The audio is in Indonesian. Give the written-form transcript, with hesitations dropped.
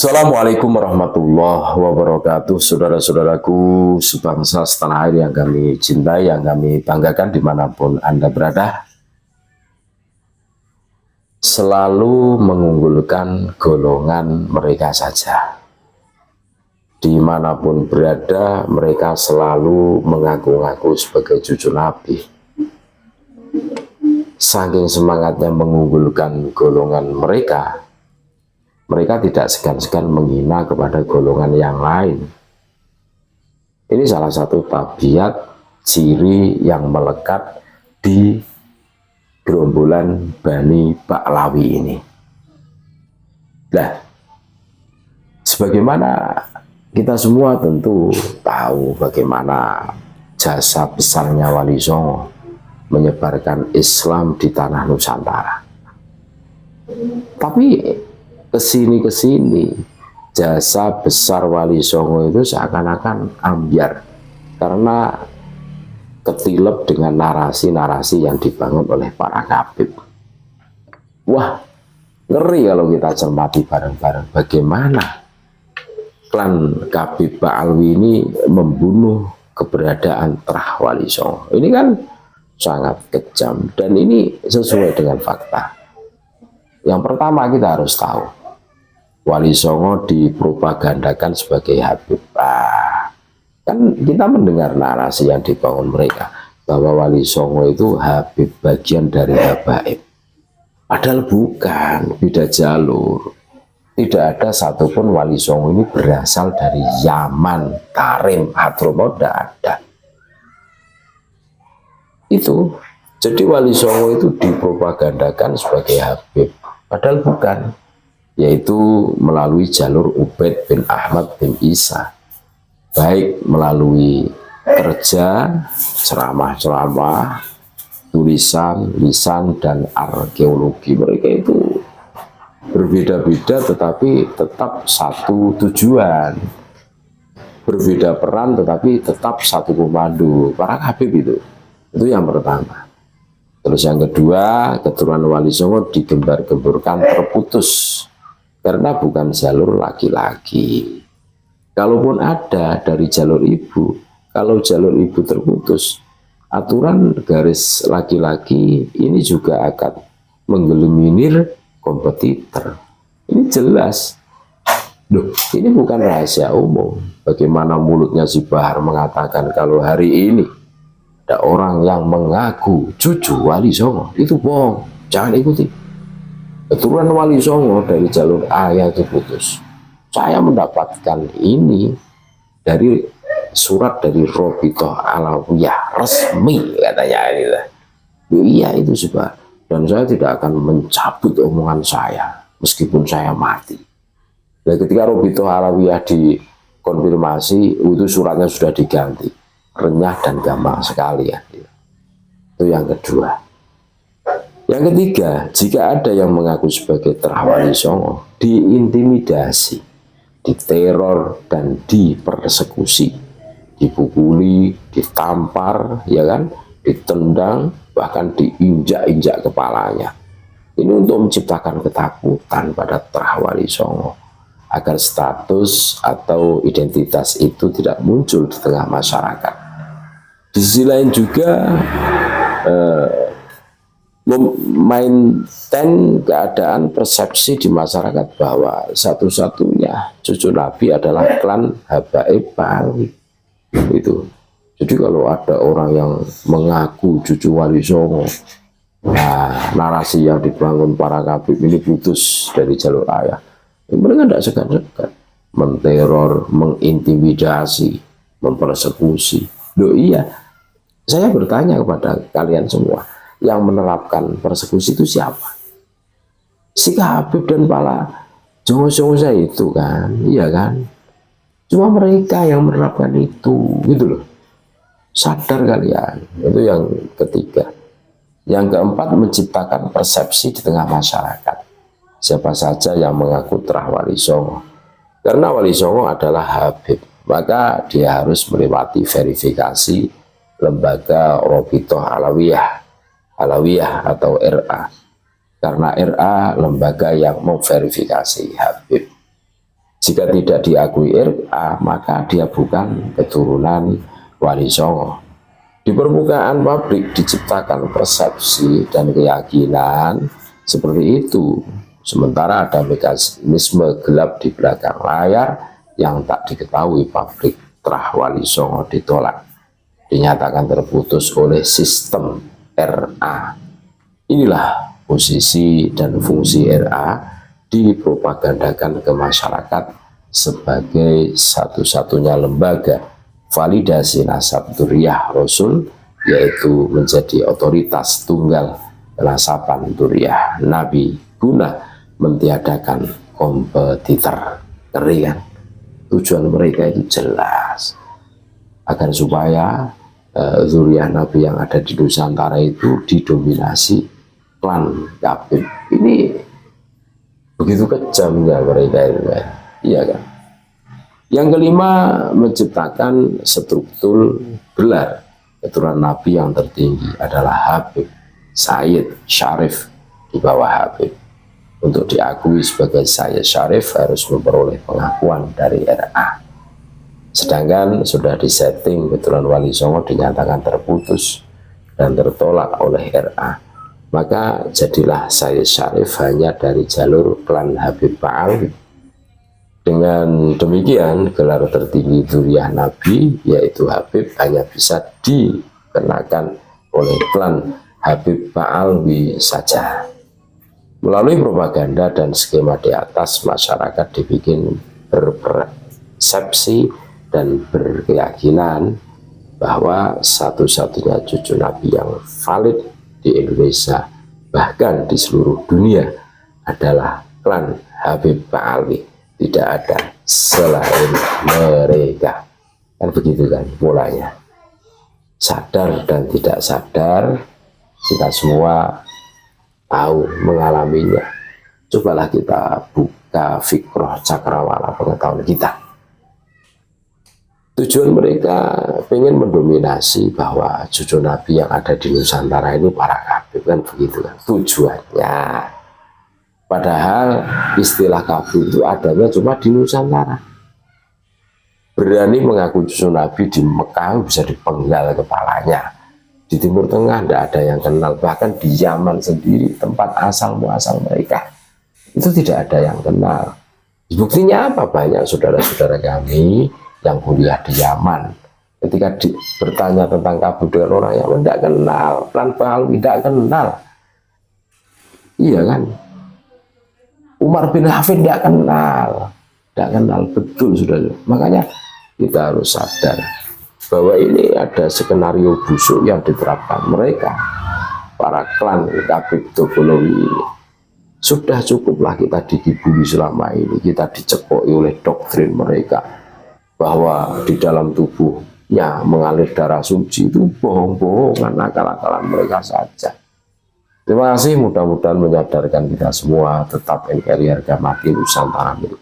Assalamualaikum warahmatullahi wabarakatuh. Saudara-saudaraku sebangsa setanah air yang kami cintai, yang kami banggakan dimanapun Anda berada, selalu mengunggulkan golongan mereka saja. Dimanapun berada, mereka selalu mengaku-ngaku sebagai cucu Nabi. Saking semangatnya mengunggulkan golongan mereka, mereka tidak segan-segan menghina kepada golongan yang lain. Ini salah satu tabiat ciri yang melekat di gerombolan Bani Ba'lawi ini. Nah, sebagaimana kita semua tentu tahu bagaimana jasa besarnya Wali Songo menyebarkan Islam di tanah Nusantara. Tapi kesini jasa besar Wali Songo itu seakan-akan ambyar karena ketilep dengan narasi-narasi yang dibangun oleh para kabib. Wah, ngeri kalau kita cermati bareng-bareng bagaimana klan Kabib Ba'alwi ini membunuh keberadaan Trah Wali Songo. Ini kan sangat kejam dan ini sesuai dengan fakta. Yang pertama kita harus tahu, Wali Songo dipropagandakan sebagai Habib. Kan kita mendengar narasi yang dibangun mereka bahwa Wali Songo itu Habib, bagian dari habaib. Padahal bukan, beda jalur. Tidak ada satupun Wali Songo ini berasal dari Yaman, Tarim, Hadramawt, tidak ada. Itu, jadi Wali Songo itu dipropagandakan sebagai Habib. Padahal bukan, yaitu melalui jalur Ubaid bin Ahmad bin Isa, baik melalui kerja, ceramah-ceramah, tulisan, lisan, dan arkeologi. Mereka itu berbeda-beda tetapi tetap satu tujuan, berbeda peran tetapi tetap satu komando. Para habib itu yang pertama. Terus yang kedua, keturunan Wali Songo digembar-gemburkan terputus karena bukan jalur laki-laki. Kalaupun ada dari jalur ibu, kalau jalur ibu terputus, aturan garis laki-laki ini juga akan menggeliminir kompetitor. Ini jelas. Duh, ini bukan rahasia umum. Bagaimana mulutnya si Bahar mengatakan kalau hari ini ada orang yang mengaku cucu Wali Songo, itu bohong, jangan ikuti. Keturunan Wali Songo dari jalur ayah itu putus. Saya mendapatkan ini dari surat dari Robitoh Alawiyah resmi katanya ini. Iya itu sebab, dan saya tidak akan mencabut omongan saya meskipun saya mati. Dan ketika Robitoh Alawiyah dikonfirmasi, itu suratnya sudah diganti, renyah dan gampang sekali ya. Itu yang kedua. Yang ketiga, jika ada yang mengaku sebagai Trah Wali Songo, diintimidasi, diteror dan dipersekusi, dipukuli, ditampar, ya kan, ditendang, bahkan diinjak-injak kepalanya. Ini untuk menciptakan ketakutan pada Trah Wali Songo agar status atau identitas itu tidak muncul di tengah masyarakat. Di sisi lain juga memaintain keadaan persepsi di masyarakat bahwa satu-satunya cucu Nabi adalah klan Habaib Ba'alwi. Itu. Jadi kalau ada orang yang mengaku cucu Wali Songo, nah, narasi yang dibangun para kabib ini putus dari jalur ayah. Mereka tidak segan-segan menteror, mengintimidasi, mempersekusi. Loh iya, saya bertanya kepada kalian semua, yang menerapkan persekusi itu siapa? Si Habib dan para jongo-jongo saya itu kan, iya kan? Cuma mereka yang menerapkan itu, gitu loh. Sadar kalian, itu yang ketiga. Yang keempat, menciptakan persepsi di tengah masyarakat. Siapa saja yang mengaku Trah Wali Songo, karena Wali Songo adalah Habib, maka dia harus melewati verifikasi lembaga Robitoh Alawiyah atau RA, karena RA lembaga yang memverifikasi Habib. Jika tidak diakui RA, maka dia bukan keturunan Wali Songo. Di permukaan publik diciptakan persepsi dan keyakinan seperti itu. Sementara ada mekanisme gelap di belakang layar yang tak diketahui publik. Terah Wali Songo ditolak, dinyatakan terputus oleh sistem RA. Inilah posisi dan fungsi RA dipropagandakan ke masyarakat sebagai satu-satunya lembaga validasi nasab dzurriyyah Rasul, yaitu menjadi otoritas tunggal nasaban dzurriyyah Nabi guna mentiadakan kompetitor. Keren kan? Tujuan mereka itu jelas, agar supaya dzurriyyah Nabi yang ada di Nusantara itu didominasi klan Habib. Ini begitu kejamnya mereka itu, iya kan? Yang kelima, menciptakan struktur gelar keturunan Nabi yang tertinggi adalah Habib, Sayyid, Syarif di bawah Habib. Untuk diakui sebagai Sayyid Syarif harus memperoleh pengakuan dari RA. Sedangkan sudah disetting keturunan Wali Songo dinyatakan terputus dan tertolak oleh RA. Maka jadilah Sayyid Syarif hanya dari jalur klan Habib Ba'alwi. Dengan demikian, gelar tertinggi dzurriyyah Nabi, yaitu Habib, hanya bisa dikenakan oleh klan Habib Ba'alwi saja. Melalui propaganda dan skema di atas, masyarakat dibikin berpersepsi dan berkeyakinan bahwa satu-satunya cucu Nabi yang valid di Indonesia, bahkan di seluruh dunia, adalah klan Habib Ba'alwi. Tidak ada selain mereka. Kan begitu kan mulanya. Sadar dan tidak sadar, kita semua tahu mengalaminya. Cobalah kita buka fikroh cakrawala pengetahuan kita. Tujuan mereka pengen mendominasi bahwa cucu Nabi yang ada di Nusantara ini para Habib, kan begitu kan tujuannya. Padahal istilah Habib itu adanya cuma di Nusantara. Berani mengaku cucu Nabi di Mekah bisa dipenggal kepalanya. Di Timur Tengah tidak ada yang kenal, bahkan di Yaman sendiri tempat asal muasal mereka itu tidak ada yang kenal. Buktinya apa? Banyak saudara-saudara kami yang kuliah di Yaman, ketika bertanya tentang kabur dengan orang yang tidak kenal, klan Ba'alwi tidak kenal. Iya kan? Umar bin Hafid tidak kenal betul saudara. Makanya kita harus sadar bahwa ini ada skenario busuk yang diterapkan mereka, para klan Habib Topologi ini. Sudah cukuplah kita dikibuli selama ini, kita dicekoki oleh doktrin mereka bahwa di dalam tubuhnya mengalir darah suci. Itu bohong-bohongan, akal-akalan mereka saja. Terima kasih, mudah-mudahan menyadarkan kita semua. Tetap NKRI harga mati Nusantara milik